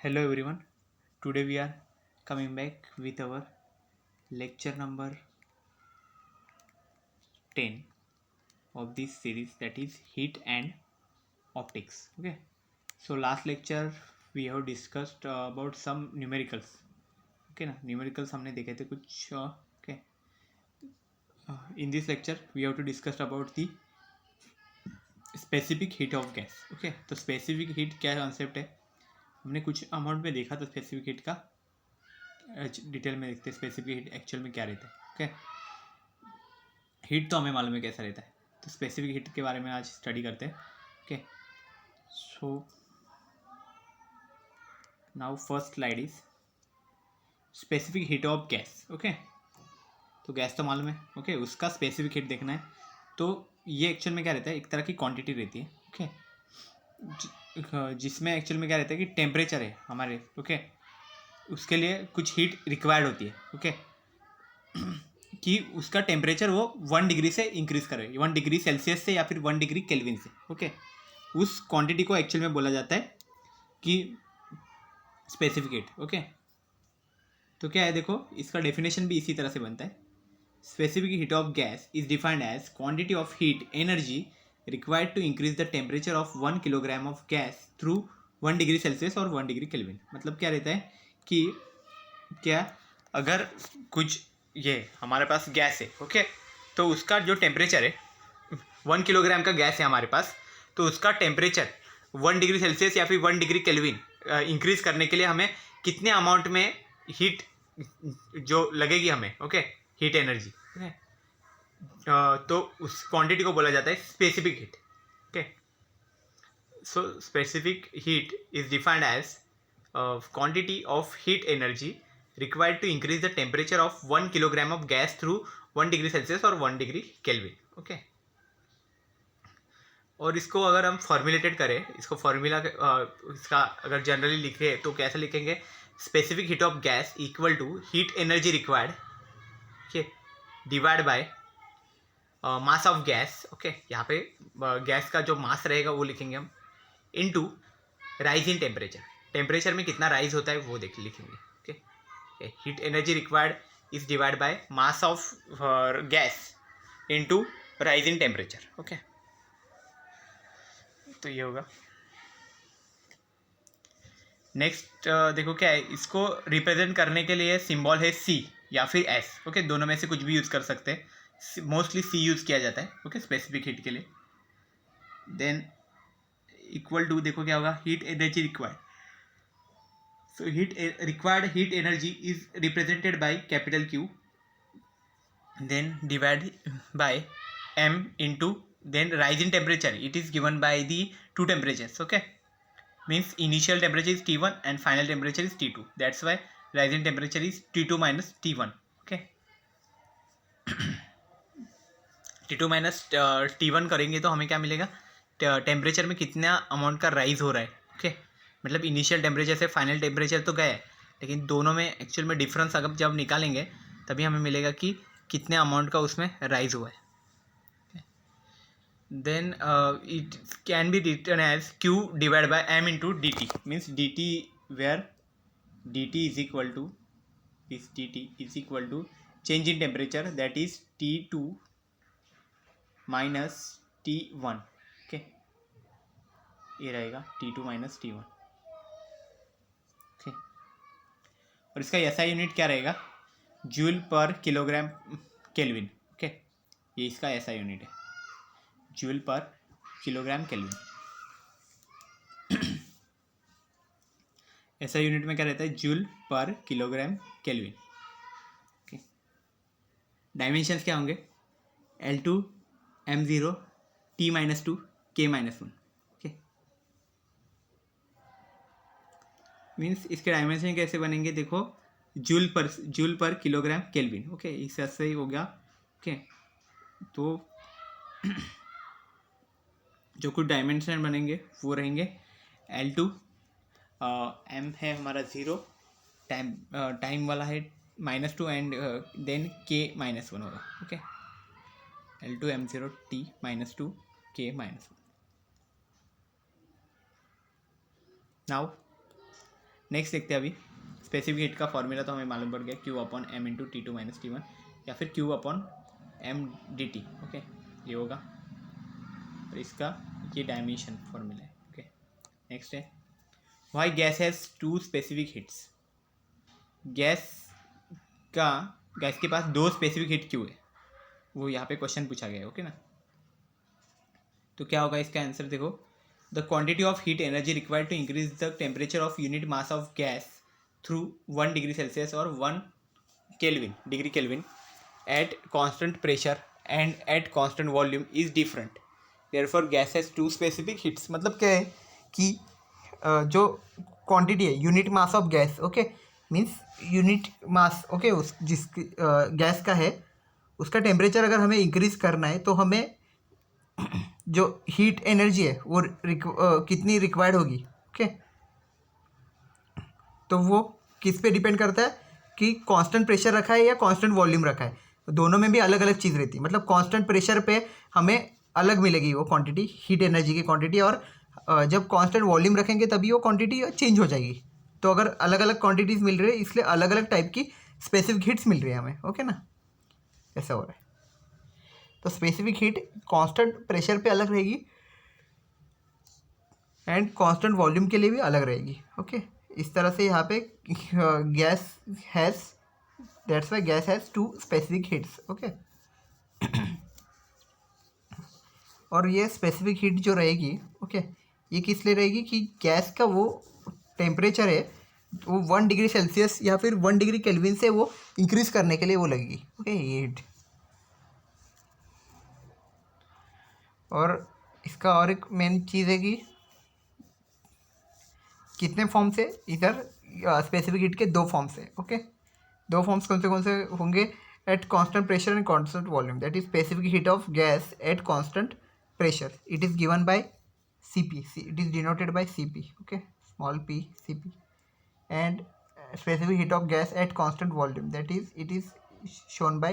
Hello everyone. Today we are coming back with our lecture number 10 of this series, that is heat and optics. Okay. So last lecture we have discussed about some numericals. Okay ना, numericals हमने देखे थे कुछ. Okay. In this lecture we have to discuss about the specific heat of gas. Okay. तो specific heat क्या concept है, हमने कुछ अमाउंट में देखा. तो स्पेसिफिक हीट का डिटेल में देखते हैं स्पेसिफिक हीट एक्चुअल में क्या रहता है. ओके. हीट तो हमें मालूम है कैसा रहता है, तो स्पेसिफिक हीट के बारे में आज स्टडी करते हैं. Okay. So now first slide is specific heat of gas. Okay. तो गैस तो मालूम है. ओके. उसका स्पेसिफिक हीट देखना है. तो ये एक्चुअल में क्या रहता है, एक तरह की क्वांटिटी रहती है. ओके. जिसमें एक्चुअल में क्या रहता है कि टेम्परेचर है हमारे. ओके. उसके लिए कुछ हीट रिक्वायर्ड होती है. ओके. कि उसका टेम्परेचर वो 1 डिग्री से इंक्रीज करे, 1 डिग्री सेल्सियस से या फिर 1 डिग्री केल्विन से. ओके. उस क्वांटिटी को एक्चुअल में बोला जाता है कि स्पेसिफिक हीट. ओके. तो क्या है, देखो इसका डेफिनेशन भी इसी तरह से बनता है. Specific heat of gas is defined as quantity of heat energy required to increase the temperature of 1 kilogram of gas through 1 degree Celsius और 1 डिग्री केल्विन. मतलब क्या रहता है कि क्या अगर कुछ ये हमारे पास गैस है. ओके. तो उसका जो टेम्परेचर है, 1 किलोग्राम का गैस है हमारे पास, तो उसका टेम्परेचर 1 डिग्री सेल्सियस या फिर 1 डिग्री केल्विन इंक्रीज करने के लिए हमें कितने अमाउंट में हीट जो लगेगी हमें. ओके. Heat energy. ओके. तो उस क्वांटिटी को बोला जाता है specific heat. Okay. So specific heat is defined as quantity of heat energy required to increase the temperature of 1 kilogram of gas through 1 degree Celsius और 1 डिग्री केल्विन. ओके. और इसको अगर हम फॉर्मुलेटेड करें, इसको फॉर्मूला इसका अगर जनरली लिखे तो कैसे लिखेंगे, specific heat of gas equal to heat energy required, okay, divide by mass of gas. Okay. यहाँ पे गैस का जो मास रहेगा वो लिखेंगे हम, into rise in temperature. Temperature में कितना राइज होता है वो लिखेंगे. Heat energy required is divide by mass of gas into rise in temperature. Okay. तो ये होगा. नेक्स्ट देखो क्या है, इसको रिप्रेजेंट करने के लिए सिंबल है सी या फिर एस. ओके. दोनों में से कुछ भी यूज़ कर सकते हैं. मोस्टली सी यूज़ किया जाता है. ओके. स्पेसिफिक हीट के लिए. देन इक्वल टू देखो क्या होगा, heat energy required. So required heat energy is represented by capital Q, then divided by M into then rise in temperature. It is given by the two temperatures. Okay. Means initial temperature is T1 and final temperature is T2. That's why rise in temperature is T2 minus T1. Okay. T2 minus T1 करेंगे तो हमें क्या मिलेगा, temperature में कितना amount का rise हो रहा है. ओके. मतलब इनिशियल टेम्परेचर से फाइनल टेम्परेचर तो गए, लेकिन दोनों में एक्चुअल में डिफरेंस अगर जब निकालेंगे तभी हमें मिलेगा कि कितने अमाउंट का उसमें राइज हुआ है. Then it can be written as Q divide by M into D T. Means D T where D T is equal to this, D T is equal to change in temperature, that is T2 minus T1. Okay. ये रहेगा T2 minus T1. और इसका SI unit क्या रहेगा, joule per kilogram kelvin. Okay. ये इसका SI unit है, joule per kilogram kelvin. SI unit में क्या रहता है, joule per kilogram kelvin. Okay. Dimensions क्या होंगे, L2 M0 T-2 K-1. Okay. Means इसके डायमेंशन कैसे बनेंगे, देखो joule per kilogram kelvin. Okay. इससे सही हो गया. ओके. तो जो कुछ डायमेंशन बनेंगे वो रहेंगे L2, M है हमारा 0, टाइम वाला है -2 एंड देन K-1 होगा. Okay. L2 M0 T-2 K-1. Now next देखते हैं अभी स्पेसिफिक हीट का फॉर्मूला तो हमें मालूम पड़ गया Q upon M into T2 minus T1 या फिर Q upon M D T. Okay, ये होगा और इसका ये डायमेंशन फॉर्मूला है। ओके, नेक्स्ट है why gas has two specific heats. Gas के पास दो स्पेसिफिक हीट क्यों है, वो यहाँ पे क्वेश्चन पूछा गया है। ओके ना, तो क्या होगा इसका आंसर देखो, the quantity of heat energy required to increase the temperature of unit mass of gas through 1 degree Celsius और 1 degree Kelvin at constant pressure and at constant volume is different, therefore gas has two specific heats। मतलब क्या है कि जो quantity है unit mass of gas, okay, means unit mass, okay, उस जिसकी gas का है उसका टेम्परेचर अगर हमें इंक्रीज करना है तो हमें जो हीट एनर्जी है वो कितनी रिक्वायर्ड होगी। ओके, तो वो किस पे डिपेंड करता है कि कांस्टेंट प्रेशर रखा है या कांस्टेंट वॉल्यूम रखा है। दोनों में भी अलग अलग चीज़ रहती है, मतलब कांस्टेंट प्रेशर पे हमें अलग मिलेगी वो क्वांटिटी, हीट एनर्जी की क्वांटिटी, और जब कांस्टेंट वॉल्यूम रखेंगे तभी वो क्वांटिटी चेंज हो जाएगी। तो अगर अलग अलग क्वांटिटीज़ मिल रही है इसलिए अलग अलग टाइप की स्पेसिफिक हीट्स मिल रही है हमें। ओके ना, ऐसा हो रहा है। तो स्पेसिफिक हीट कांस्टेंट प्रेशर पे अलग रहेगी एंड कांस्टेंट वॉल्यूम के लिए भी अलग रहेगी। ओके, इस तरह से यहाँ पे gas has, that's why gas has two specific heats. Okay, और ये स्पेसिफिक हीट जो रहेगी, ओके, ये किस लिए रहेगी कि गैस का वो टेम्परेचर है वो 1 डिग्री सेल्सियस या फिर 1 डिग्री केल्विन से वो इंक्रीज करने के लिए वो लगेगी। ओके, ये हीट। और इसका और एक मेन चीज़ है कि कितने फॉर्म से, इधर स्पेसिफिक हीट के दो फॉर्म्स है। ओके, दो फॉर्म्स कौन से होंगे, eight constant pressure and constant volume, that is specific heat of gas at constant pressure, it is given by Cp, it is denoted by Cp, okay, small p Cp, and specific heat of gas at constant volume, that is it is shown by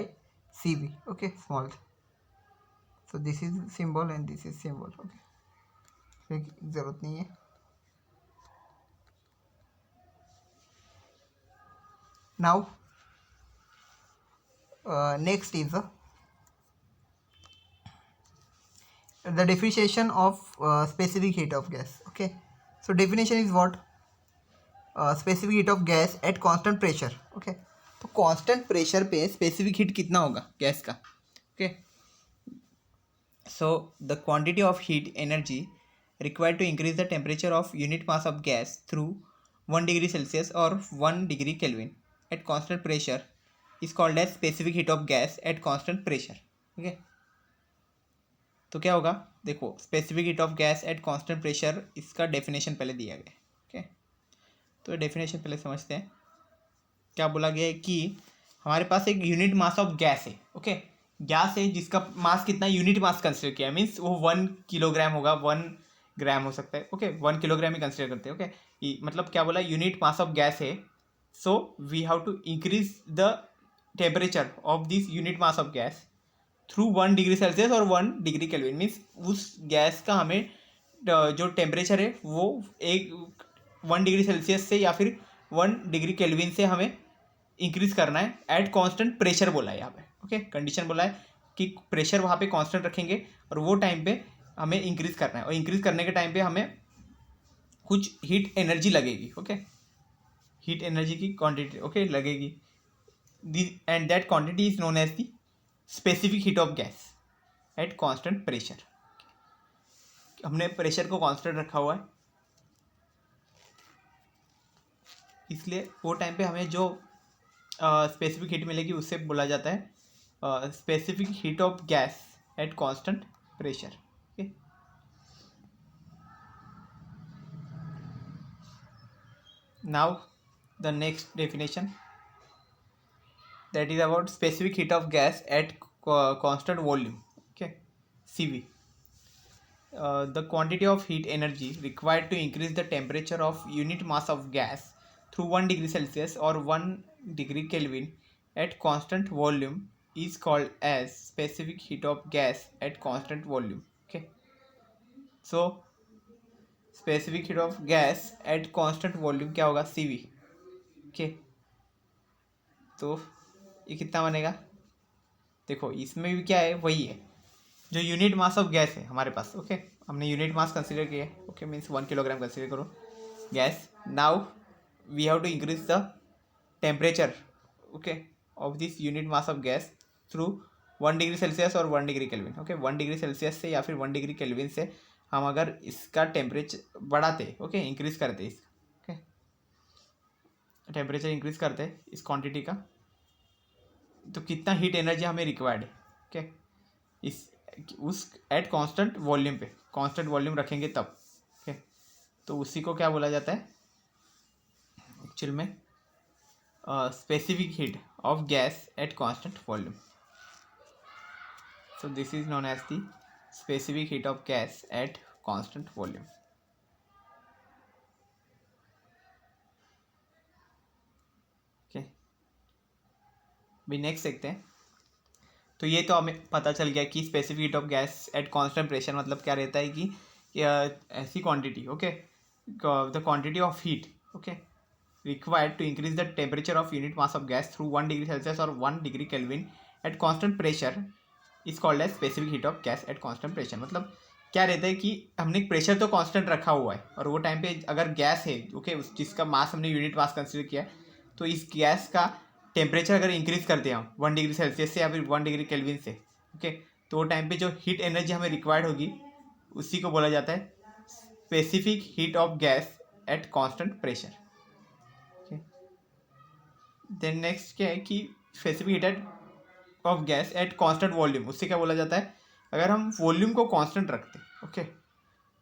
Cv, okay, small। so this is symbol and this is symbol। okay, जरूरत नहीं है। now next is the definition of specific heat of gas। okay, so definition is what, specific heat of gas at constant pressure। okay, तो constant pressure पे specific heat कितना होगा gas का। okay, so the quantity of heat energy required to increase the temperature of unit mass of gas through 1 degree Celsius or 1 degree Kelvin at constant pressure is called as specific heat of gas at constant pressure। okay, तो क्या होगा देखो, specific heat of gas at constant pressure, इसका definition पहले दिया गया है। Okay, तो डेफिनेशन पहले समझते हैं। क्या बोला गया है कि हमारे पास एक यूनिट मास ऑफ गैस है। ओके, गैस है जिसका मास कितना यूनिट मास कंसिडर किया, मीन्स वो 1 किलोग्राम होगा, 1 ग्राम हो सकता है। ओके, 1 किलोग्राम ही कंसिडर करते हैं। ओके, मतलब क्या बोला, यूनिट मास ऑफ गैस है, so we have to increase the temperature of this unit mass of gas through 1 degree Celsius और 1 डिग्री केल्विन, मीन्स उस गैस का हमें जो टेम्परेचर है वो 1 डिग्री सेल्सियस से या फिर 1 डिग्री केल्विन से हमें इंक्रीज करना है एट कांस्टेंट प्रेशर बोला है यहाँ पे। ओके, कंडीशन बोला है कि प्रेशर वहाँ पे कांस्टेंट रखेंगे और वो टाइम पे हमें इंक्रीज करना है, और इंक्रीज करने के टाइम पे हमें कुछ हीट एनर्जी लगेगी। ओके, हीट एनर्जी की क्वांटिटी ओके लगेगी, and that quantity is known as the specific heat of gas at constant pressure. हमने प्रेशर को कांस्टेंट रखा हुआ है, इसलिए वो टाइम पे हमें जो स्पेसिफिक हीट मिलेगी उससे बोला जाता है specific heat of gas at constant pressure. Okay, now the next definition, that is about specific heat of gas at constant volume। okay, Cv, the quantity of heat energy required to increase the temperature of unit mass of gas through 1 degree Celsius or 1 degree Kelvin at constant volume is called as specific heat of gas at constant volume। okay, so specific heat of gas at constant volume क्या होगा, CV। Okay, तो ये कितना बनेगा, देखो इसमें भी क्या है, वही है जो यूनिट मास ऑफ गैस है हमारे पास। ओके, हमने यूनिट मास कंसीडर किया है। ओके, मीन्स 1 किलोग्राम कंसीडर करो gas. Now we have to increase the temperature, okay, of this unit mass of gas through 1 degree Celsius और 1 degree Kelvin. Okay, 1 degree Celsius से या फिर 1 degree kelvin से हम अगर इसका टेम्परेचर बढ़ाते, ओके, इंक्रीज करते इस, ओके, टेम्परेचर इंक्रीज करते इस क्वांटिटी का, तो कितना हीट एनर्जी हमें रिक्वायर्ड है। ओके, इस उस एट कांस्टेंट वॉल्यूम पे, कांस्टेंट वॉल्यूम रखेंगे तब। ओके, तो उसी को क्या बोला जाता है एक्चुअल में, specific heat of gas at constant volume. So this is known as the specific heat of gas at constant volume. Okay, भी नेक्स्ट देखते हैं। तो ये तो हमें पता चल गया कि specific heat of gas at constant pressure मतलब क्या रहता है कि ऐसी quantity, okay, the quantity of heat, okay, required to increase the temperature of unit mass of gas through 1 degree Celsius और 1 degree Kelvin at constant pressure is called as specific heat of gas at constant pressure। मतलब क्या रहता है कि हमने pressure तो constant रखा हुआ है और वो टाइम पे अगर गैस है, ओके, जिसका मास हमने यूनिट मास कंसीडर किया है, तो इस गैस का टेम्परेचर अगर इंक्रीज करते हैं हम 1 डिग्री सेल्सियस से या फिर 1 डिग्री केल्विन से, ओके, तो वो टाइम पे जो हीट एनर्जी हमें रिक्वायर्ड होगी उसी को बोला जाता है specific heat of gas at constant pressure. Then next क्या है कि specific heat of gas at constant volume, उससे क्या बोला जाता है, अगर हम वॉल्यूम को कांस्टेंट रखते, ओके,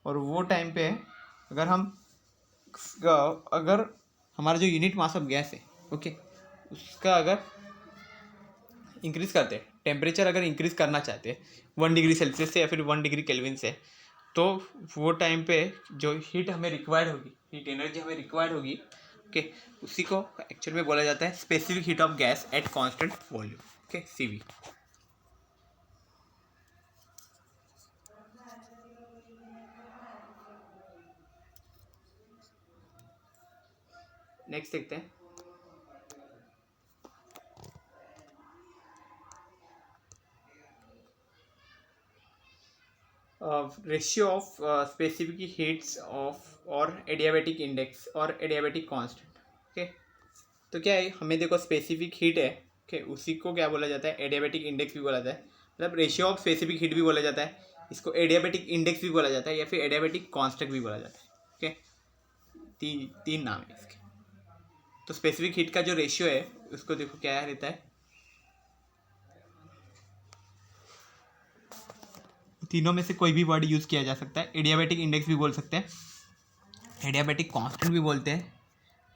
और वो टाइम पे अगर हम अगर हमारा जो यूनिट मास ऑफ गैस है, ओके, उसका अगर इंक्रीज करते हैं, टेम्परेचर अगर इंक्रीज करना चाहते हैं 1 डिग्री सेल्सियस से या फिर 1 डिग्री केल्विन से, तो वो टाइम पे जो हीट हमें रिक्वायर्ड होगी, हीट एनर्जी हमें रिक्वायर्ड होगी, ओके, उसी को एक्चुअल में बोला जाता है specific heat of gas at constant volume, okay, CV। Next देखते हैं। Ratio of specific heats of और एडियाबेटिक इंडेक्स और एडियाबेटिक कांस्टेंट। ओके, तो क्या है, हमें देखो स्पेसिफिक हीट है, ओके, उसी को क्या बोला जाता है, एडियाबेटिक इंडेक्स भी बोला जाता है, मतलब रेशियो ऑफ स्पेसिफिक हीट भी बोला जाता है, इसको एडियाबेटिक इंडेक्स भी बोला जाता है या फिर एडियाबेटिक कांस्टेंट भी बोला जाता है। ओके, तीन नाम है इसके। तो स्पेसिफिक हीट का जो रेशियो है उसको देखो क्या रहता है, तीनों में से कोई भी वर्ड यूज किया जा सकता है। एडियाबेटिक इंडेक्स भी बोल सकते हैं, एडियाबेटिक कांस्टेंट भी बोलते हैं,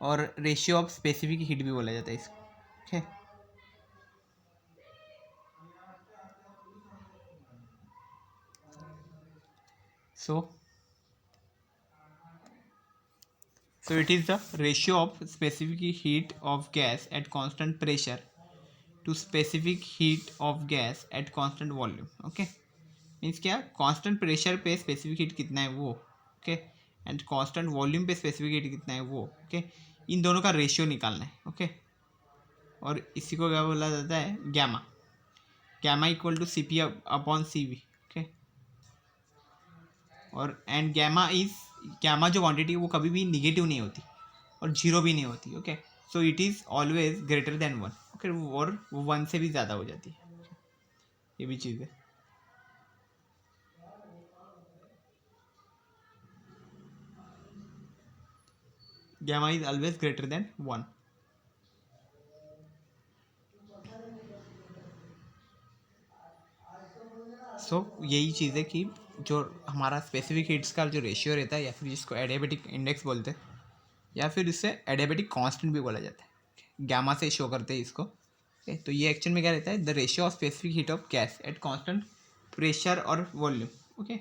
और रेशियो ऑफ स्पेसिफिक हीट भी बोला जाता है इसको। Okay, so it is the ratio of specific heat of gas at constant pressure to specific heat of gas at constant volume। Okay, means क्या, कांस्टेंट प्रेशर पे स्पेसिफिक हीट कितना है वो, ओके, एंड कांस्टेंट वॉल्यूम पे specific heat कितना है वो, okay, इन दोनों का रेशियो निकालना है। ओके, और इसी को क्या बोला जाता है, gamma. Gamma equal to CP upon CV। Okay, और एंड गैमा जो क्वांटिटी है वो कभी भी निगेटिव नहीं होती और जीरो भी नहीं होती। Okay, so it is always greater than 1। Okay, और वो 1 से भी ज़्यादा हो जाती है, ये भी चीज़ है। Gamma is always greater than 1। So यही चीज़ है कि जो हमारा स्पेसिफिक हीट्स का जो रेशियो रहता है, या फिर जिसको एडियाबेटिक इंडेक्स बोलते हैं, या फिर इससे एडियाबेटिक कांस्टेंट भी बोला जाता है, गैमा से शो करते हैं इसको। ओके, तो ये एक्चुअल में क्या रहता है, the ratio of specific heat of gas at constant pressure और वॉल्यूम। ओके,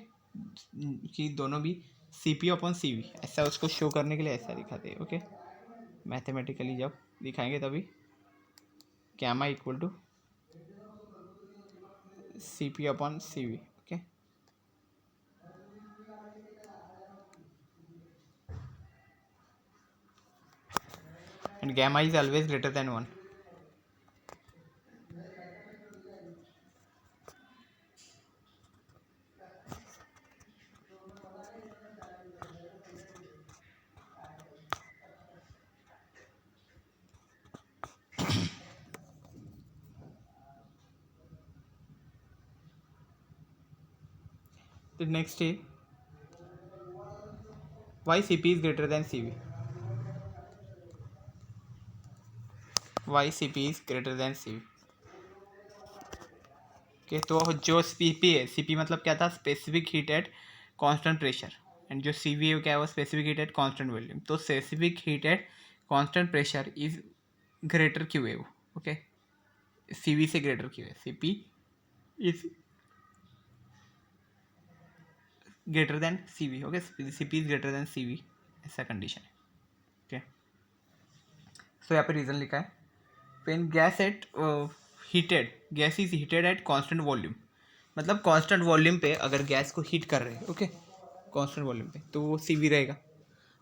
कि दोनों भी CP अपॉन CV, ऐसा उसको शो करने के लिए ऐसा दिखाते हैं। ओके, मैथमेटिकली जब दिखाएंगे तभी gamma equal to CP upon CV। Okay, and gamma is always greater than 1. The next is why Cp is greater than Cv. Why Cp is greater than Cv. Okay तो जो Cp है, Cp मतलब क्या था, specific heat at constant pressure, and जो Cv है क्या है, वो specific heat at constant volume. तो specific heat at constant pressure is greater क्यों है वो, ओके, Cv से ग्रेटर क्यों है, Cp is greater than Cv, okay, Cp is greater than Cv, ऐसा कंडीशन है. ओके सो यहाँ पे रीज़न लिखा है, when gas at heated, gas is heated at constant volume, मतलब कांस्टेंट वॉल्यूम पे अगर गैस को हीट कर रहे हैं, ओके, कांस्टेंट वॉल्यूम पे, तो वो Cv रहेगा.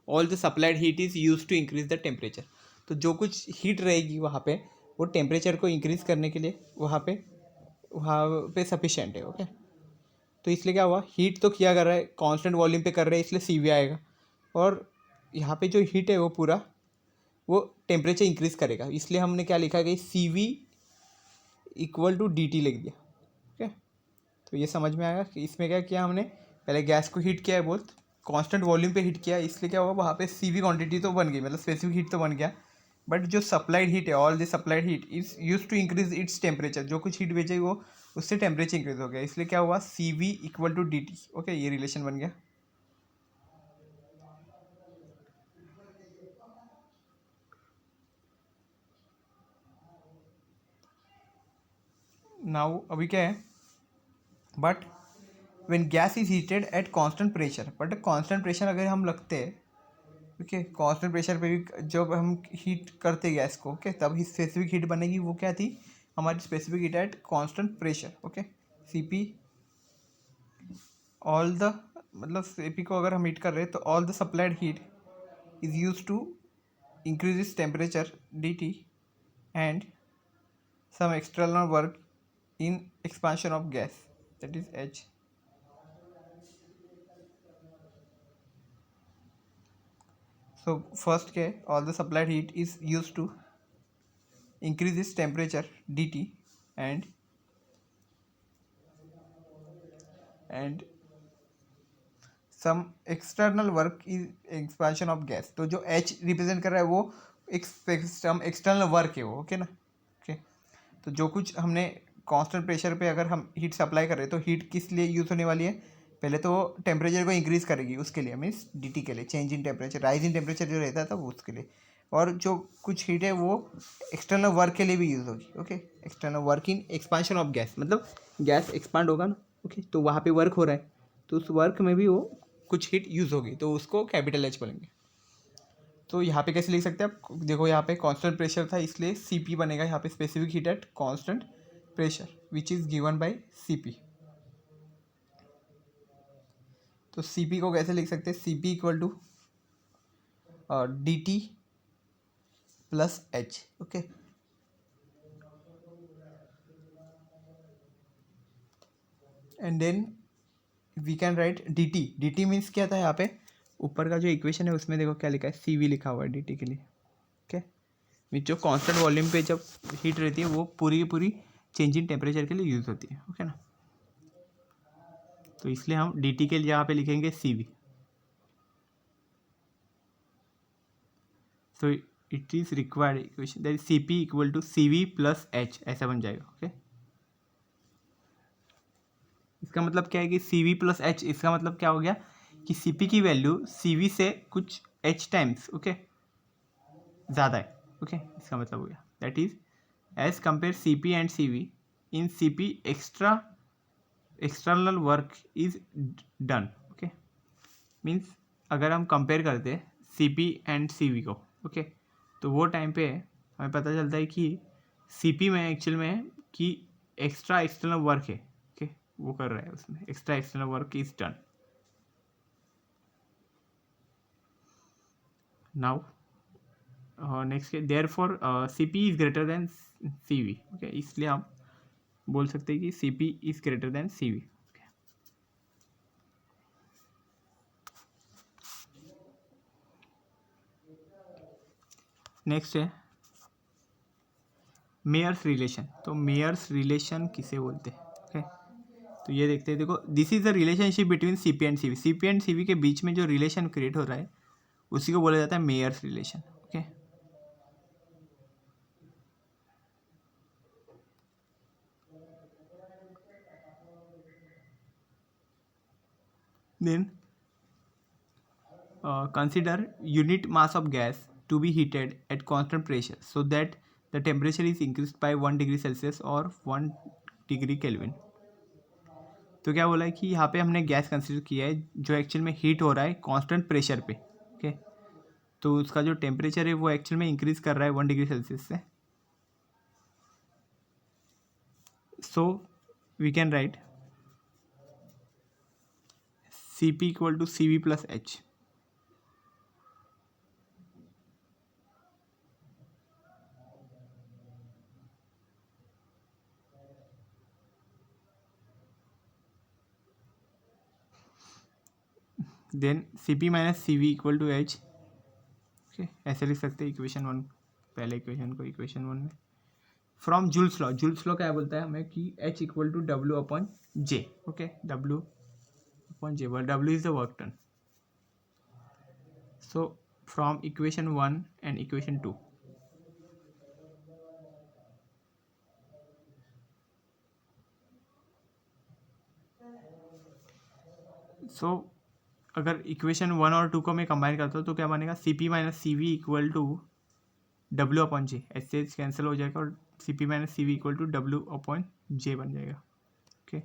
All the supplied heat is use to increase the temperature. तो जो कुछ हीट रहेगी वहाँ पे, वो टेम्परेचर को इंक्रीज करने के लिए वहाँ पे सफिशेंट है, ओके. तो इसलिए क्या हुआ, हीट तो किया कर रहा है, कांस्टेंट वॉल्यूम पे कर रहे हैं, इसलिए Cv आएगा. और यहाँ पे जो हीट है वो पूरा वो टेम्परेचर इंक्रीज करेगा, इसलिए हमने क्या लिखा कि Cv इक्वल टू dt लिख दिया. ओके तो ये समझ में आएगा कि इसमें क्या किया हमने, पहले गैस को हीट किया है बहुत कांस्टेंट वॉल्यूम पे हीट किया, इसलिए क्या हुआ, वहाँ पे Cv क्वांटिटी तो बन गई, मतलब स्पेसिफिक हीट तो बन गया, बट जो सप्लाइड हीट है, all the supplied heat is use to increase its temperature, जो कुछ हीट भेजेगी वो उससे टेम्परेचर इंक्रीज हो गया, इसलिए क्या हुआ, Cv equal to dt. Okay ये रिलेशन बन गया. नाउ अभी क्या है, but when gas is heated at constant pressure, but constant pressure अगर हम लगते हैं, ओके, कांस्टेंट प्रेशर पे भी जब हम हीट करते गैस को, ओके, तब ही स्पेसिफिक हीट बनेगी, वो क्या थी हमारी specific heat at constant pressure. Okay Cp all the, मतलब Cp को अगर हम हीट कर रहे हैं तो all the supplied heat is use to increase इस टेम्परेचर dt एंड some external work in expansion of gas, that is H. So first के all the supplied heat is used to increase its temperature dt and some external work is expansion of gas. तो जो H represent कर रहा है वो एक external work है वो, ओके ना. ओके तो जो कुछ हमने कांस्टेंट प्रेशर पे अगर हम हीट सप्लाई कर रहे हैं तो हीट किस लिए यूज़ होने वाली है, पहले तो टेम्परेचर को इंक्रीज करेगी, उसके लिए मीन्स dt के लिए, change in temperature, rise in temperature जो रहता था वो उसके लिए, और जो कुछ हीट है वो एक्सटर्नल वर्क के लिए भी यूज़ होगी. Okay external work in expansion of gas, मतलब गैस एक्सपांड होगा ना, ओके, तो वहाँ पे वर्क हो रहा है, तो उस वर्क में भी वो कुछ हीट यूज़ होगी, तो उसको कैपिटल H बोलेंगे. तो यहाँ पे कैसे लिख सकते हैं आप, देखो यहाँ पे कांस्टेंट प्रेशर था इसलिए Cp बनेगा यहाँ पे, specific heat at constant pressure which is given by Cp. तो Cp को कैसे लिख सकते हैं, Cp equal to dt plus H. Okay and then we can write dt means क्या था, यहाँ पे ऊपर का जो इक्वेशन है उसमें देखो क्या लिखा है, Cv लिखा हुआ है dt के लिए. ओके मीन जो कांस्टेंट वॉल्यूम पे जब हीट रहती है वो पूरी की पूरी चेंज इन टेम्परेचर के लिए यूज़ होती है, ओके ना. तो इसलिए हम dt के लिए यहाँ पे लिखेंगे Cv. So it is required equation that is Cp equal to Cv plus H, ऐसा बन जाएगा. ओके इसका मतलब क्या है कि Cv प्लस H, इसका मतलब क्या हो गया कि Cp की वैल्यू Cv से कुछ H टाइम्स, ओके, ज़्यादा है. ओके इसका मतलब हो गया that is as compare Cp and Cv, in Cp external work is done. Okay means अगर हम कंपेयर करते हैं Cp एंड Cv को, ओके, तो वो टाइम पे हमें पता चलता है कि Cp में एक्चुअल में कि एक्सटर्नल वर्क है, ओके, वो कर रहा है, उसमें external work is done. Now next therefore C P is greater than C V, okay, इसलिए हम बोल सकते हैं कि C P is greater than C V. Next है मेयर्स रिलेशन। तो मेयर्स रिलेशन किसे बोलते हैं, ओके, तो ये देखते हैं। देखो, this is the relationship between C P and C V. C P and C V के बीच में जो रिलेशन क्रिएट हो रहा है उसी को बोला जाता है Mayer's relation, okay. Then consider unit mass of gas to be heated at constant pressure so that the temperature is increased by 1 degree Celsius और 1 डिग्री केल्विन। तो क्या बोला है कि यहाँ पे हमने गैस कंसिडर किया है जो एक्चुअल में हीट हो रहा है कांस्टेंट प्रेशर पे, ओके। तो उसका जो टेम्परेचर है वो एक्चुअल में इंक्रीज कर रहा है 1 डिग्री सेल्सियस से। So we can write C P equal to C V plus H. Then C P minus C V equal to H, okay, ऐसे लिख सकते हैं इक्वेशन 1, पहले इक्वेशन को इक्वेशन 1 में। From Joule's law, Joule's law क्या बोलता है हमें कि H equal to W upon J, okay, W upon J, W is the work done. So from equation 1 and equation 2, so अगर इक्वेशन 1 और 2 को मैं कंबाइन करता हूँ तो क्या बनेगा, C P minus C V equal to W upon J, H से कैंसिल हो जाएगा और C P minus C V equal to W upon J बन जाएगा, ओके।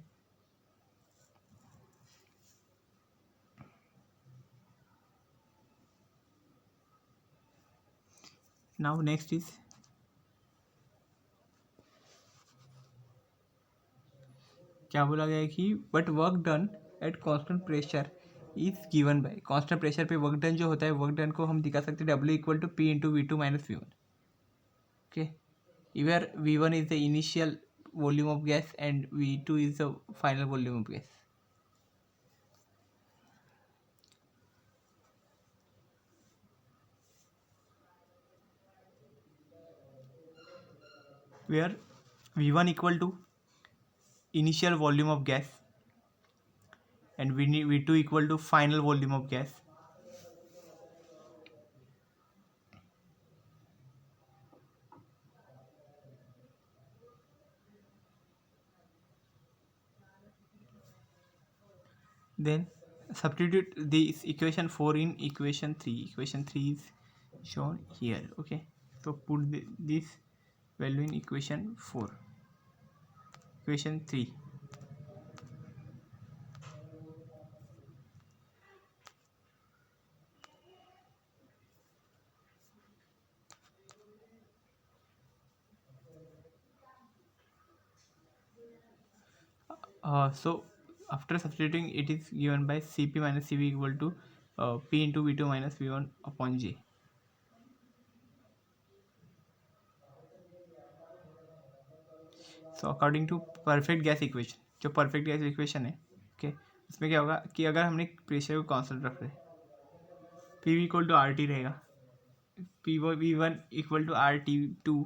नाउ नेक्स्ट इज क्या बोला गया है कि but work done at constant pressure is given by. Constant pressure पे वर्क डन जो होता है, वर्क डन को हम दिखा सकते हैं W equal to P into V two minus V one, okay. where V1 is the initial volume of gas and V2 is the final volume of gas. Where V1 equal to initial volume of gas and V2 equal to final volume of gas. Then substitute this equation 4 in equation 3. Equation 3 is shown here, okay. So put this value in equation 4. Equation 3. So after substituting, it is given by Cp minus Cv equal to P into V2 minus V1 upon J. So according to perfect gas equation, जो perfect gas equation है, okay, इसमें क्या होगा कि अगर हमने pressure को constant रख रहे, P V equal to R T रहेगा, P V one equal to R T two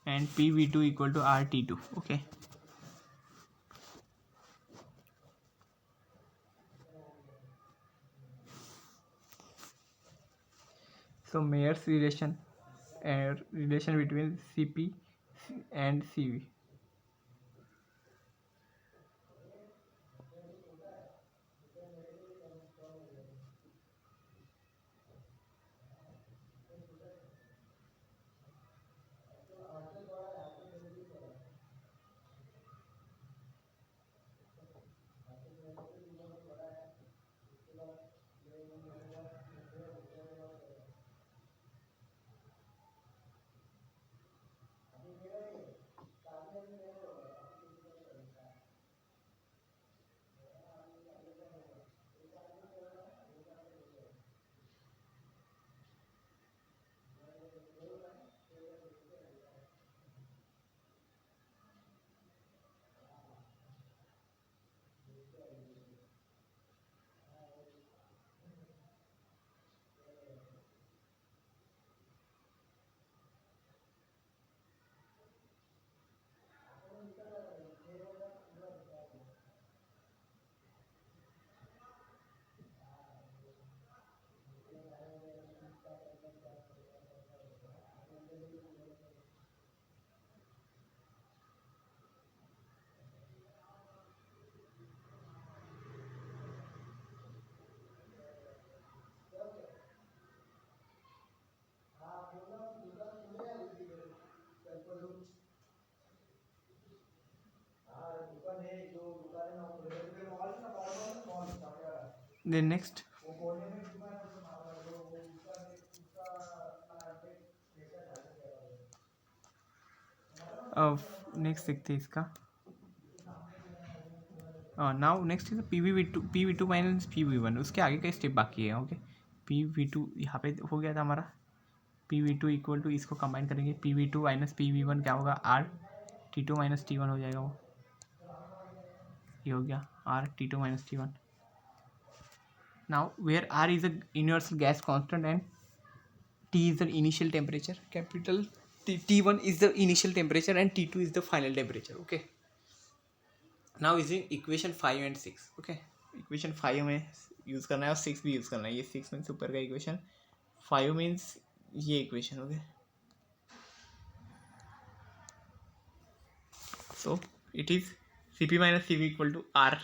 and P V two equal to R T two, okay. So Mayer's relation relation between C P and C V. Then next next देखते हैं इसका. Now next is P V two minus P V one. उसके आगे का step बाकी है. Okay, P V to यहाँ पे हो गया था हमारा. P V two equal to, इसको कंबाइन करेंगे, P V two minus P V one क्या होगा, R T two minus T one हो जाएगा. वो ये हो गया R T two minus T one. Now where R is a universal gas constant and T is the initial temperature. Capital T1 is the initial temperature and T2 is the final temperature. Okay, now using equation 5 and 6. Okay, equation 5 हमें use करना है और 6 भी use करना है. ये 6 means ऊपर का इक्वेशन, 5 मीन्स ये equation. Okay, so it is Cp minus Cv equal to R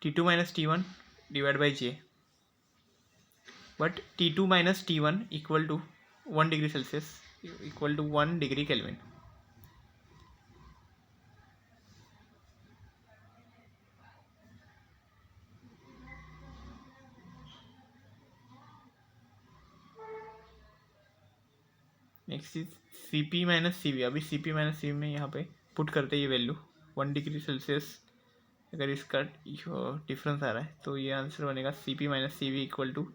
T2 minus T1 divided by J, but T2 minus T1 equal to 1 degree Celsius equal to 1 degree Kelvin. Next is C P minus C V. अभी C P minus C V में यहाँ पे put करते हैं ये value 1 degree Celsius. अगर इसका difference आ रहा है तो ये आंसर बनेगा C P minus C V equal to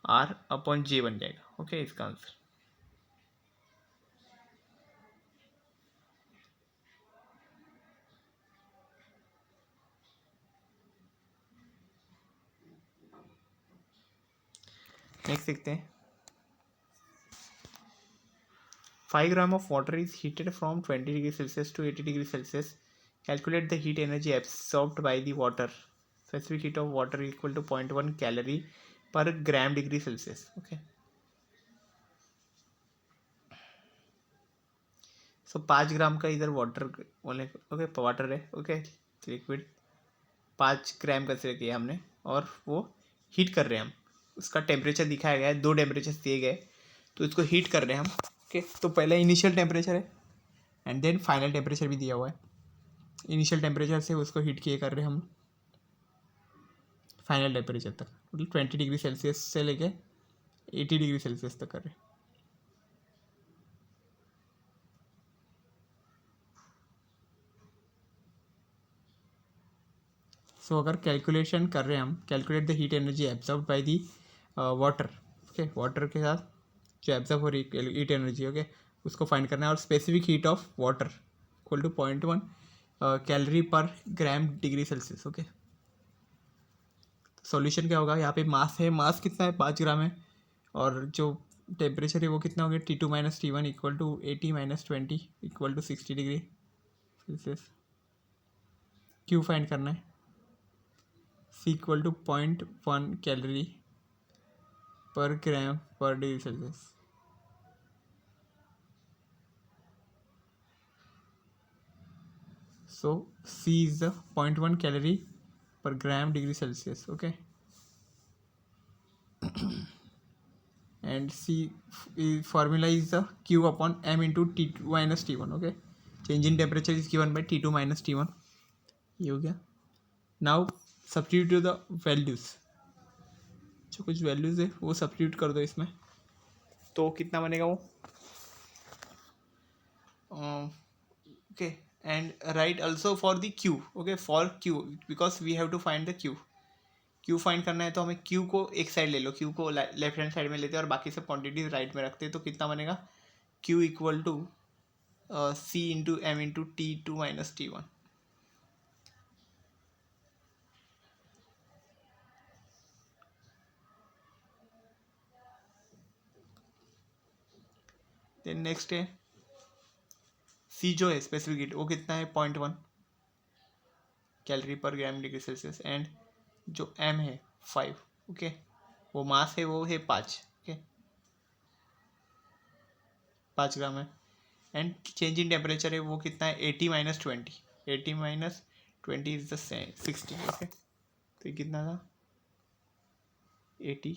R upon J बन जाएगा. ओके, इसका आंसर. नेक्स्ट देखते हैं. 5 grams of water is heated from 20 degree Celsius to 80 degree Celsius. Calculate the heat energy absorbed by the water. Specific heat of water equal to 0.1 calorie per gram degree Celsius. Okay. सो 5 ग्राम का इधर water बोले. Okay, water है. Okay, liquid 5 ग्राम consider किया हमने और वो heat कर रहे हैं हम. उसका टेम्परेचर दिखाया गया है, 2 टेम्परेचर दिए गए, तो इसको हीट कर रहे हैं हम. ओके, तो पहले इनिशियल टेम्परेचर है एंड देन फाइनल टेम्परेचर भी दिया हुआ है. इनिशियल टेम्परेचर से उसको हीट किए कर रहे हैं हम फाइनल टेम्परेचर तक, मतलब 20 डिग्री सेल्सियस से लेके 80 डिग्री सेल्सियस तक कर रहे हैं. सो अगर कैलकुलेशन कर रहे हैं हम, calculate the heat energy absorb by the water. Okay, water के साथ जो एब्जॉर्ब हो रही है हीट एनर्जी, ओके, उसको फाइंड करना है. और specific heat of water equal to 0.1 calorie per gram degree Celsius. Okay, solution क्या होगा, यहाँ पे मास है, मास कितना है 5 ग्राम है, और जो टेम्परेचर है वो कितना हो गया T2 minus T1 equal to 80 minus 20 equal to 60 degree Celsius. Q find करना है, C equal to 0.1 calorie per ग्राम पर degree Celsius. So C is the 0.1 calorie per gram degree Celsius. Okay, and C formula is the Q upon M into T2 minus T1. Okay, change in temperature is given by T2 minus T1. ये हो गया. Now substitute the values. जो कुछ values है वो substitute कर दो इसमें, तो कितना बनेगा वो. Okay, and write also for the q. okay, for q because we have to find the q. q find करना है तो हमें q को एक साइड ले लो, q को लेफ्ट हैंड साइड में लेते हैं और बाकी सब क्वांटिटी राइट में रखते हैं. तो कितना बनेगा, q equal to c into M into T2 minus T1. Then next है c जो है स्पेसिफिक हीट वो कितना है 0.1 calorie per gram degree Celsius, and जो m है 5. ओके, वो मास है वो है 5. ओके, 5 ग्राम है. एंड चेंज इन टेम्परेचर है वो कितना है 80 minus 20. 80 minus 20 is the 60. Okay, तो ये कितना था 80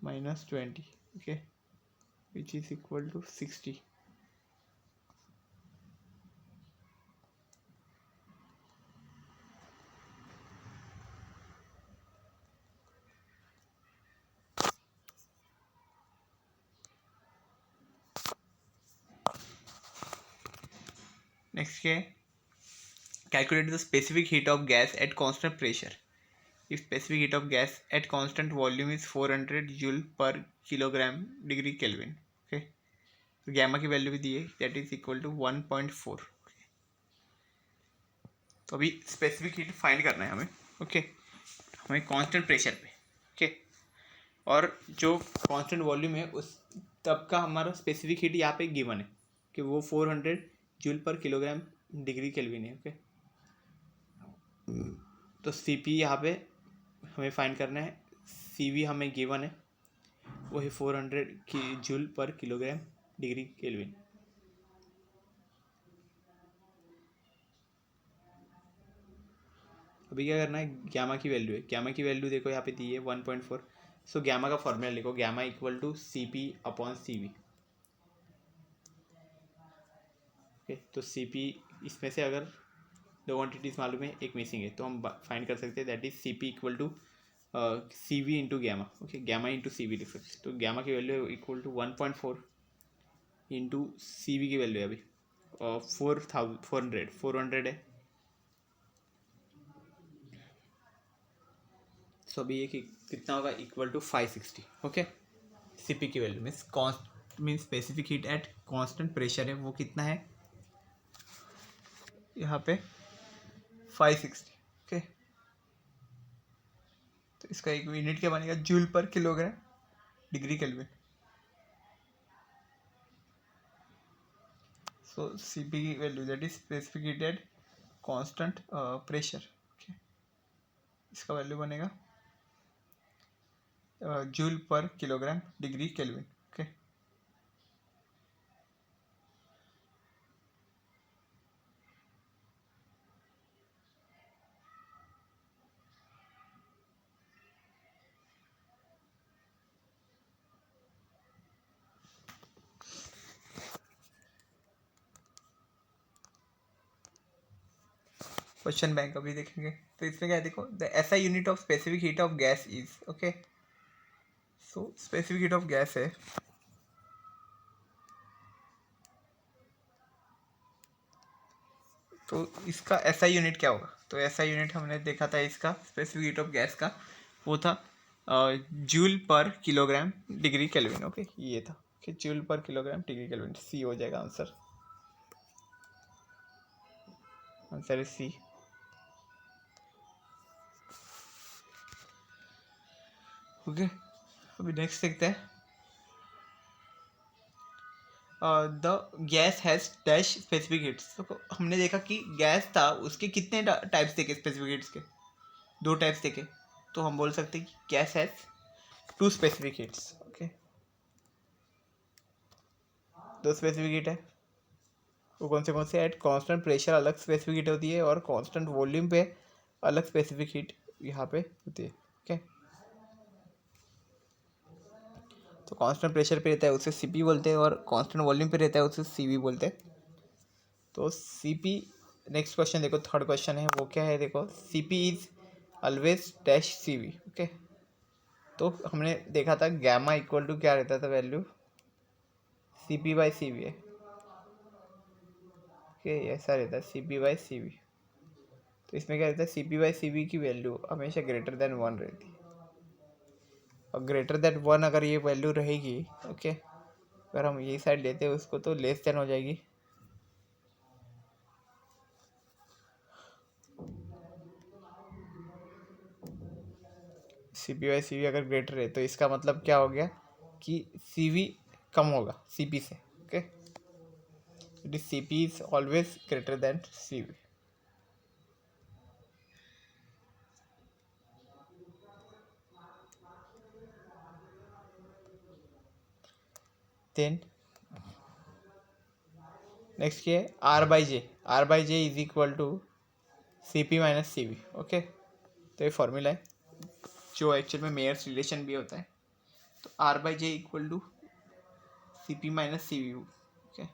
minus 20. Okay, which is equal to 60. Next क्या है, calculate the specific heat of gas at constant pressure if specific heat of gas at constant volume is 400 joule per kilogram degree Kelvin. Okay, तो gamma की value भी दी है, that is equal to 1.4। तो अभी specific heat find करना है हमें। ओके, हमें कांस्टेंट प्रेशर पे। ओके, और जो कांस्टेंट वॉल्यूम है उस तब का हमारा स्पेसिफिक हीट यहाँ पे गिवन है कि वो 400 joule per kilogram degree kelvin है। ओके, तो सी पी यहाँ पे हमें फाइंड करना है, सी वी हमें गिवन है, वो है 400 की joule per kilogram degree kelvin. अभी क्या करना है, गैमा की वैल्यू है, गैमा की वैल्यू देखो यहाँ पे दी है 1.4। सो गैमा का फॉर्मूला लिखो, gamma equal to C P upon C V. Okay, तो सी पी इसमें से अगर दो क्वान्टिटीज़ मालूम है, एक मिसिंग है, तो हम फाइंड कर सकते हैं, that is C P equal to C V into gamma. Okay, gamma into C V लिख सकते हैं, तो गैमा की value equal to 1.4 into C V की वैल्यू है अभी 400 है। सो अभी ये कितना होगा, equal to 560। Okay, C P की value means specific heat at constant pressure है, वो कितना है यहाँ पे 560। ओके, तो इसका एक यूनिट क्या बनेगा, joule per kilogram degree Kelvin. So C P की value that is specific heat at constant pressure. Okay, इसका वैल्यू बनेगा joule per kilogram degree Kelvin. Okay, question bank अभी देखेंगे। तो इसमें क्या है, देखो the SI unit of specific heat of gas is. Okay, so specific heat of gas है, तो इसका एसआई यूनिट क्या होगा, तो एसआई यूनिट हमने देखा था इसका स्पेसिफिक हीट ऑफ गैस का, वो था joule per kilogram degree Kelvin. Okay, ये था कि joule per kilogram degree kelvin, C हो जाएगा answer. Answer is C. Okay, अभी नेक्स्ट देखते हैं, the gas has dash specific heats. तो हमने देखा कि गैस था, उसके कितने टाइप्स देखे स्पेसिफिक हीट्स के, दो टाइप्स देखे, तो हम बोल सकते हैं कि gas has two specific heats. Okay, दो स्पेसिफिक हीट है, वो कौन से एट कांस्टेंट प्रेशर अलग स्पेसिफिक हीट होती है और कांस्टेंट वॉल्यूम पे अलग स्पेसिफिक हीट यहाँ पे होती है। ओके, तो कांस्टेंट प्रेशर पे रहता है उसे सीपी बोलते हैं, और कांस्टेंट वॉल्यूम पे रहता है उसे सीवी बोलते हैं। तो सीपी, नेक्स्ट क्वेश्चन देखो, थर्ड क्वेश्चन है, वो क्या है, देखो CP is always dash CV. Okay, तो हमने देखा था गैमा इक्वल टू क्या रहता था वैल्यू, सीपी बाई सीवी है। ओके, ऐसा रहता है सीपी बाई सीवी। तो इसमें क्या रहता है, सीपी बाई सीवी की वैल्यू हमेशा ग्रेटर देन 1 रहती है, और ग्रेटर देन 1 अगर ये वैल्यू रहेगी, ओके, अगर हम ये साइड लेते हैं उसको, तो लेस देन हो जाएगी। C P by C V अगर ग्रेटर है, तो इसका मतलब क्या हो गया कि सी वी कम होगा सी पी से। Okay, it is C P is always greater than C V. Then next ये है R by J is equal to C P minus C V. Okay, तो ये फॉर्मूला है जो एक्चुअल में मेयर्स रिलेशन भी होता है। तो R by J equal to C P minus C V. Okay,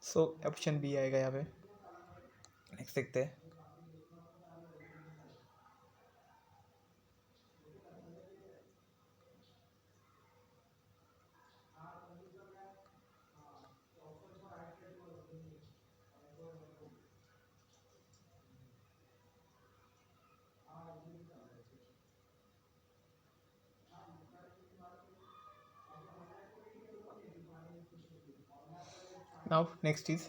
so option B आएगा यहाँ पे। नेक्स्ट देखते हैं। Now next is,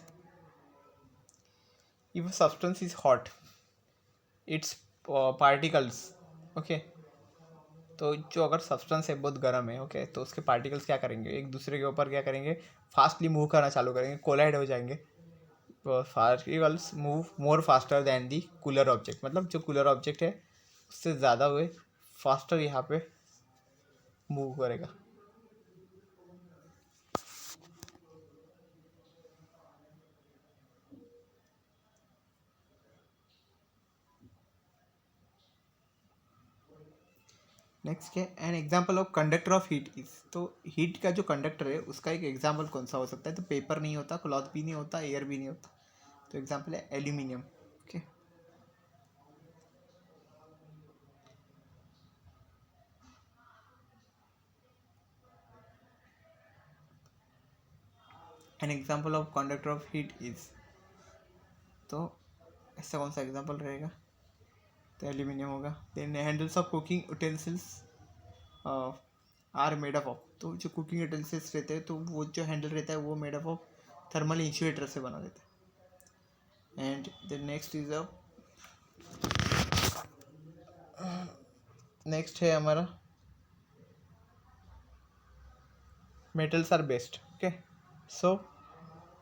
if a substance is hot, its particles, okay, तो जो अगर सब्सटेंस है बहुत गर्म है, ओके, तो उसके पार्टिकल्स क्या करेंगे, एक दूसरे के ऊपर क्या करेंगे, फास्टली मूव करना चालू करेंगे, कोलाइड हो जाएंगे। Particles move more faster than the cooler object, मतलब जो कूलर ऑब्जेक्ट है उससे ज़्यादा हुए फास्टर यहाँ पे मूव करेगा। नेक्स्ट क्या, N example of conductor of heat is, तो हीट का जो कंडक्टर है उसका एक एग्जाम्पल कौन सा हो सकता है, तो पेपर नहीं होता, क्लॉथ भी नहीं होता, एयर भी नहीं होता, तो एग्जाम्पल है aluminium. Okay, an example of conductor of heat is, तो ऐसा कौन सा एग्जाम्पल रहेगा, तो एल्यूमिनियम होगा। Then handles of cooking utensils are made up of, तो जो कुकिंग यूटेंसिल्स रहते हैं तो वो जो हैंडल रहता है वो made up of thermal insulator से बना रहता है। And the next is a, next है हमारा metals are best, okay, so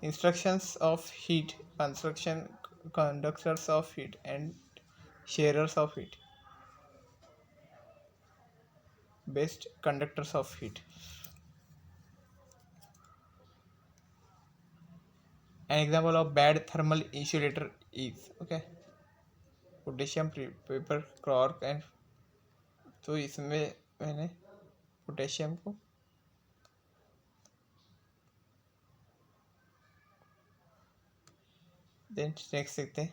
instructions of heat, construction, conductors of heat and sharers of heat, best conductors of heat. An example of bad thermal insulator is, okay, potassium paper cork and, तो इसमें मैंने potassium को then next देखते हैं।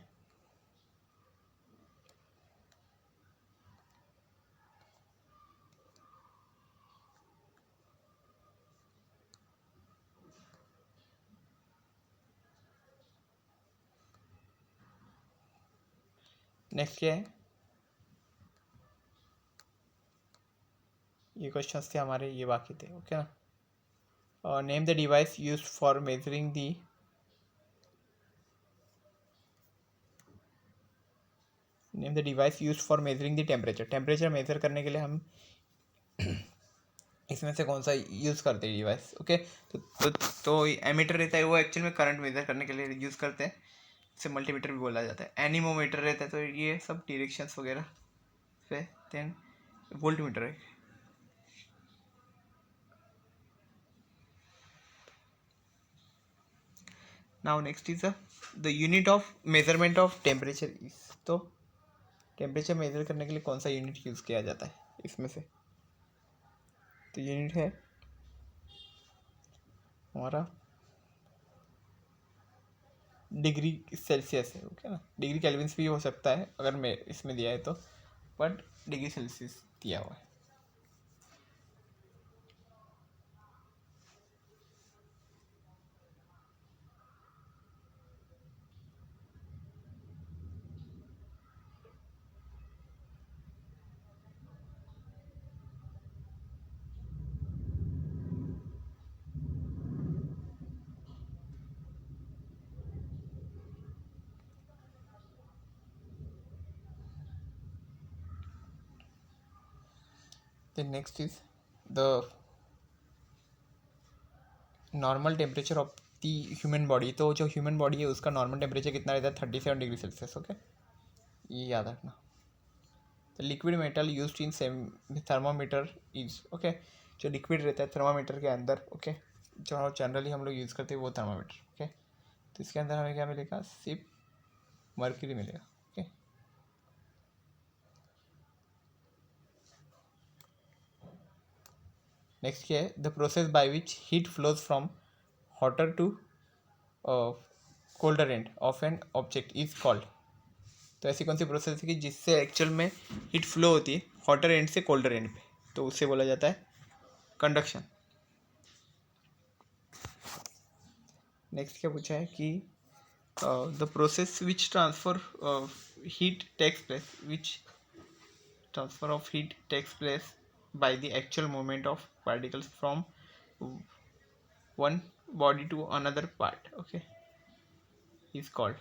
Next क्या है, ये questions थे हमारे, ये बाकी थे, ओके ना। और name the device used for measuring the, name the device used for measuring the temperature, temperature measure करने के लिए हम इसमें से कौन सा यूज़ करते हैं डिवाइस, ओके, तो एमीटर रहता है वो एक्चुअल में करंट मेजर करने के लिए यूज़ करते हैं, इसे मल्टीमीटर भी बोला जाता है। एनीमोमीटर रहता है, तो ये सब डायरेक्शंस वगैरह पे। देन वोल्टमीटर है। Now next is the unit of measurement of temperature is, तो टेम्परेचर मेजर करने के लिए कौन सा यूनिट यूज़ किया जाता है इसमें से, तो यूनिट है हमारा डिग्री सेल्सियस है, ओके ना। डिग्री केल्विन्स भी हो सकता है अगर मैं इसमें दिया है तो, बट डिग्री सेल्सियस दिया हुआ है। The next is the normal temperature of the human body, तो जो ह्यूमन बॉडी है उसका नॉर्मल टेम्परेचर कितना रहता है, 37 डिग्री सेल्सियस, ओके, ये याद रखना। The liquid metal used in same thermometer is, okay, जो लिक्विड रहता है थर्मामीटर के अंदर, ओके, जो जनरली हम लोग यूज़ करते हैं वो थर्मामीटर, ओके, तो इसके अंदर हमें क्या मिलेगा, सिर्फ मर्क्यूरी मिलेगा, ओके। नेक्स्ट क्या है, the process by which heat flows from hotter to colder end of an object is called. तो ऐसी कौन सी प्रोसेस है कि जिससे एक्चुअल में हीट फ्लो होती है हॉटर एंड से कोल्डर एंड पे, तो उससे बोला जाता है कंडक्शन। नेक्स्ट क्या पूछा है कि the process which transfer heat takes place, which transfer of heat takes place by the actual movement of particles from one body to another part, okay, is called।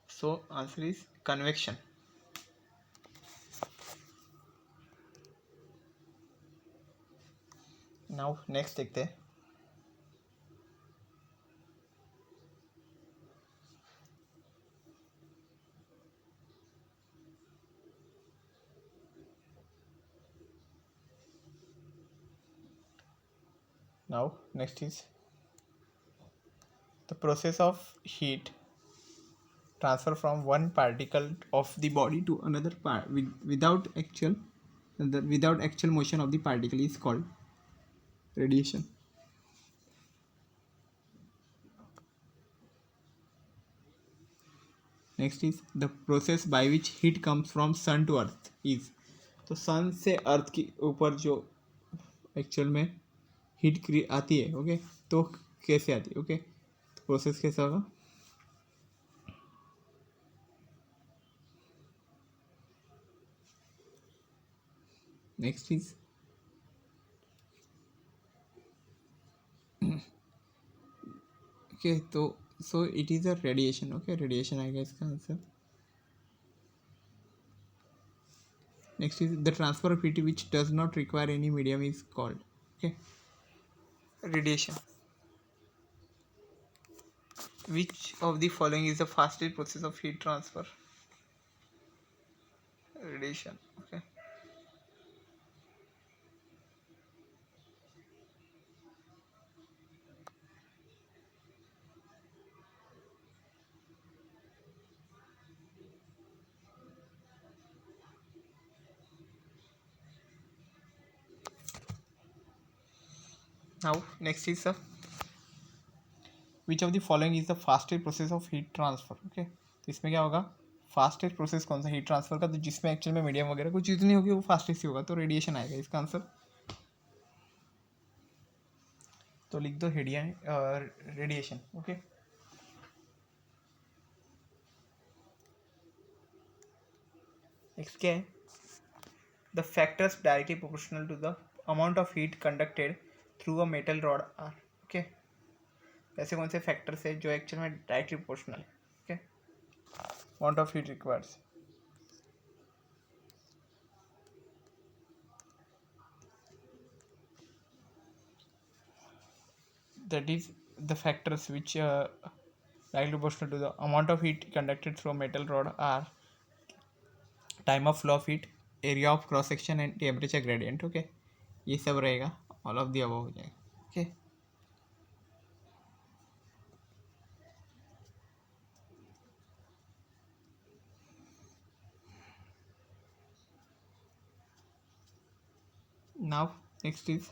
So answer is convection। now next देखते हैं। now next is the process of heat transfer from one particle of the body to another part without actual motion of the particle is called radiation। Next is the process by which heat comes from sun to earth is. तो sun से अर्थ के ऊपर जो actual में heat आती है, okay, तो कैसे आती है, ओके, तो प्रोसेस कैसा होगा। नेक्स्ट इज ओके, तो सो it is a radiation, okay, radiation आएगा इसका answer. Next is the transfer of heat which does not require any medium is called, okay, radiation. Which of the following is the fastest process of heat transfer, radiation, okay. Now next is the which of the following is the fastest process of heat transfer, okay। तो इसमें क्या होगा, fastest process कौन सा heat transfer का, तो जिसमें actual में मीडियम वगैरह कुछ चीज़ नहीं होगी, वो फास्टेस्ट ही होगा, तो रेडिएशन आएगा इसका आंसर। तो लिख दो रेडिएशन, ओके। नेक्स्ट क्या है, the factors directly proportional to the amount of heat conducted through a metal rod are, okay. ऐसे कौन से फैक्टर्स है जो एक्चुअल में डायरेक्टली प्रोपोर्शनल है, okay, amount of heat requires. that is the factors which directly proportional to the amount of heat conducted through a metal rod are time of flow of heat, area of cross section and temperature gradient, okay। ये सब रहेगा, all of the above हो जाएगा, okay. Now next is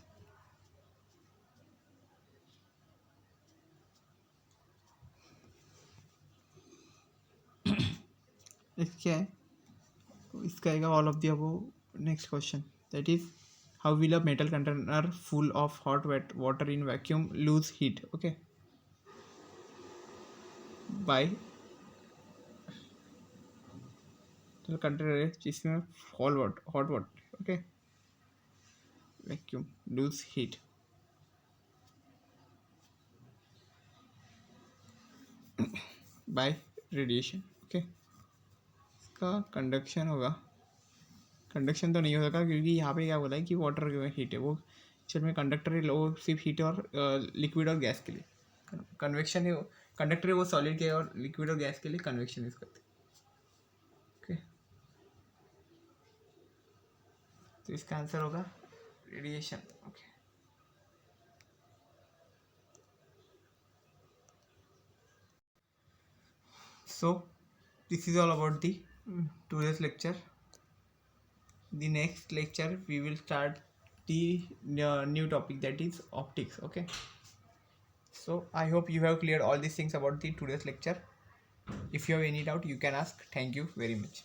क्या है, इसका आएगा all of the above. Next question that is how will a metal container full of hot wet water in vacuum lose heat, okay, by container जिसमें hot water, okay, vacuum lose heat by radiation, okay. इसका conduction होगा, conduction तो नहीं हो सका क्योंकि यहाँ पे क्या बोला है कि वाटर हीट है, वो एक्चुअल में कंडक्टर है, वो सिर्फ हीट और लिक्विड और गैस के लिए, कन्वेक्शन है, कंडक्टर है वो सॉलिड के और लिक्विड और गैस के लिए कन्वेक्शन यूज करते हैं, ओके। तो इसका आंसर होगा radiation, okay. So this is all about the today's lecture। the next lecture we will start the new topic, that is optics. Okay, so I hope you have cleared all these things about the today's lecture. If you have any doubt, you can ask. Thank you very much.